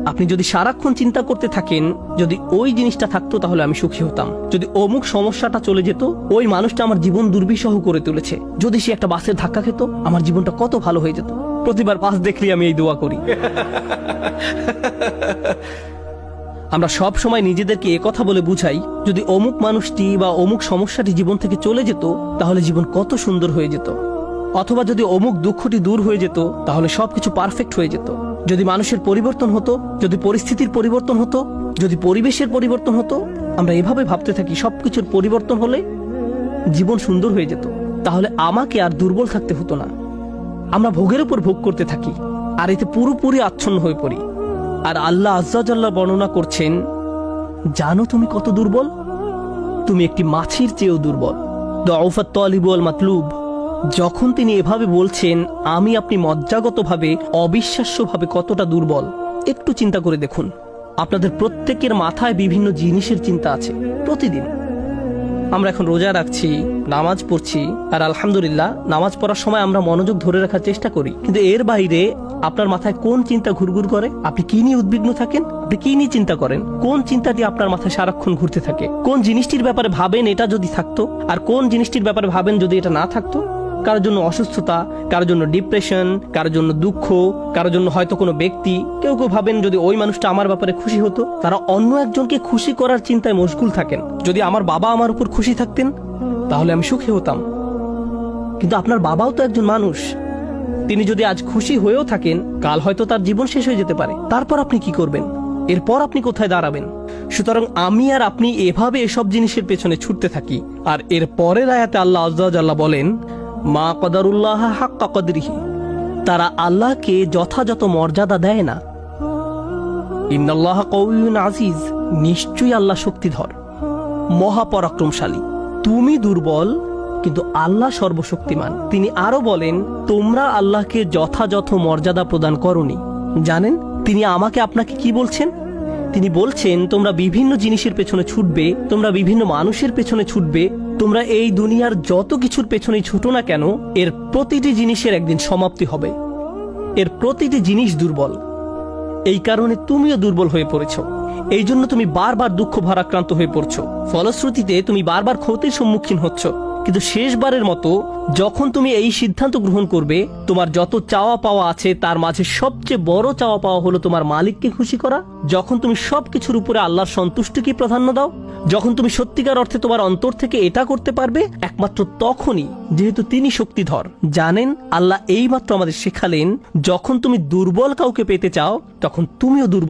আপনি যদি সারাক্ষণ চিন্তা করতে থাকেন, যদি ওই জিনিসটা থাকতো তাহলে আমি সুখী হতাম, যদি অমুক সমস্যাটা চলে যেত, ওই মানুষটা আমার জীবন দুর্বিষহ করে তুলেছে, যদি সে একটা বাসের ধাক্কা খেত, আমার জীবনটা কত ভালো হয়ে যেত। প্রতিবার বাস দেখলে আমি এই দোয়া করি। আমরা সব সময় নিজেদেরকে একথা বলে বুঝাই, যদি অমুক মানুষটি বা অমুক সমস্যাটি জীবন থেকে চলে যেত তাহলে জীবন কত সুন্দর হয়ে যেত, অথবা যদি অমুক দুঃখটি দূর হয়ে যেত তাহলে সবকিছু পারফেক্ট হয়ে যেত। যদি মানুষের পরিবর্তন হতো, যদি পরিস্থিতির পরিবর্তন হতো, যদি পরিবেশের পরিবর্তন হতো, আমরা এভাবে ভাবতে থাকি সবকিছুর পরিবর্তন হলে জীবন সুন্দর হয়ে যেত, তাহলে আমাকে আর দুর্বল থাকতে হতো না। আমরা ভোগের উপর ভোগ করতে থাকি আর এতে পুরোপুরি আচ্ছন্ন হয়ে পড়ি। আর আল্লাহ আজ্জা জাল্লা বর্ণনা করছেন, জানো তুমি কত দুর্বল? তুমি একটি মাছির চেয়েও দুর্বল। দুআফাত তালিব ওয়াল মাতলুব। যখন তিনি এভাবে বলছেন, আমি আপনি মজ্জাগতভাবে অবিশ্বাস্যভাবে কতটা দুর্বল, একটু চিন্তা করে দেখুন। আপনাদের প্রত্যেকের মাথায় বিভিন্ন জিনিসের চিন্তা আছে প্রতিদিন। আমরা এখন রোজা রাখছি, নামাজ পড়ছি, আর আলহামদুলিল্লাহ নামাজ পড়ার সময় আমরা মনোযোগ ধরে রাখার চেষ্টা করি, কিন্তু এর বাইরে আপনার মাথায় কোন চিন্তা ঘুরঘুর করে? আপনি কি নিয়ে উদ্বিগ্ন থাকেন? আপনি কি নিয়ে চিন্তা করেন? কোন চিন্তাটি আপনার মাথায় সারাক্ষণ ঘুরতে থাকে? কোন জিনিসটির ব্যাপারে ভাবেন এটা যদি থাকতো, আর কোন জিনিসটির ব্যাপারে ভাবেন যদি এটা না থাকতো? কারোর জন্য অসুস্থতা, কারোর জন্য ডিপ্রেশন, কারোর জন্য দুঃখ, কারোর জন্য হয়তো কোনো ব্যক্তি। কেউ কেউ ভাবেন যদি ওই মানুষটা আমার ব্যাপারে খুশি হতো। তারা অন্য একজনকে খুশি করার চিন্তায় মশগুল থাকেন। যদি আমার বাবা আমার উপর খুশি থাকতেন তাহলে আমি সুখী হতাম। কিন্তু আপনার বাবাও তো একজন মানুষ, তিনি যদি আজ খুশি হয়েও থাকেন, কাল হয়তো তার জীবন শেষ হয়ে যেতে পারে। তারপর আপনি কি করবেন? এরপর আপনি কোথায় দাঁড়াবেন? সুতরাং আমি আর আপনি এভাবে এসব জিনিসের পেছনে ছুটতে থাকি। আর এর পরের আয়াতে আল্লাহ আজ্জা ওয়াজাল্লাহ বলেন, মা কদারুল্লাহ হাক্কা কদরিহি, তারা আল্লাহকে যথাযথ মর্যাদা দেয় না। ইন্নাল্লাহা কাউইয়ুন আজিজ, নিশ্চয়ই আল্লাহ শক্তিধর, মহাপরাক্রমশালী। তুমি দুর্বল কিন্তু আল্লাহ সর্বশক্তিমান। তিনি আরো বলেন, তোমরা আল্লাহকে যথাযথ মর্যাদা প্রদান করনি। জানেন তিনি আমাকে আপনাকে কি বলছেন? তিনি বলছেন, তোমরা বিভিন্ন জিনিসের পেছনে ছুটবে, তোমরা বিভিন্ন মানুষের পেছনে ছুটবে, তোমরা এই দুনিয়ার যত কিছুর পেছনেই ছুটো না কেন, এর প্রতিটি জিনিসের একদিন সমাপ্তি হবে। এর প্রতিটি জিনিস দুর্বল। এই কারণে তুমিও দুর্বল হয়ে পড়েছো। এই জন্য তুমি বারবার দুঃখ ভারাক্রান্ত হয়ে পড়ছো। ফলশ্রুতিতে তুমি বারবার ক্ষতির সম্মুখীন হচ্ছ। কিন্তু শেষবারের মতো যখন তুমি এই সিদ্ধান্ত গ্রহণ করবে, তোমার যত চাওয়া পাওয়া আছে তার মাঝে সবচেয়ে বড় চাওয়া পাওয়া হলো তোমার মালিককে খুশি করা, যখন তুমি সবকিছুর উপরে আল্লাহর সন্তুষ্টিকে প্রাধান্য দাও, যখন তুমি সত্যিকার অর্থে তোমার অন্তর থেকে এটা করতে পারবে, একমাত্র তখনই, যেহেতু তিনি শক্তিধর। জানেন আল্লাহ এইমাত্র আমাদের শেখালেন, যখন তুমি দুর্বল কাউকে পেতে চাও তখন তুমিও দুর্বল।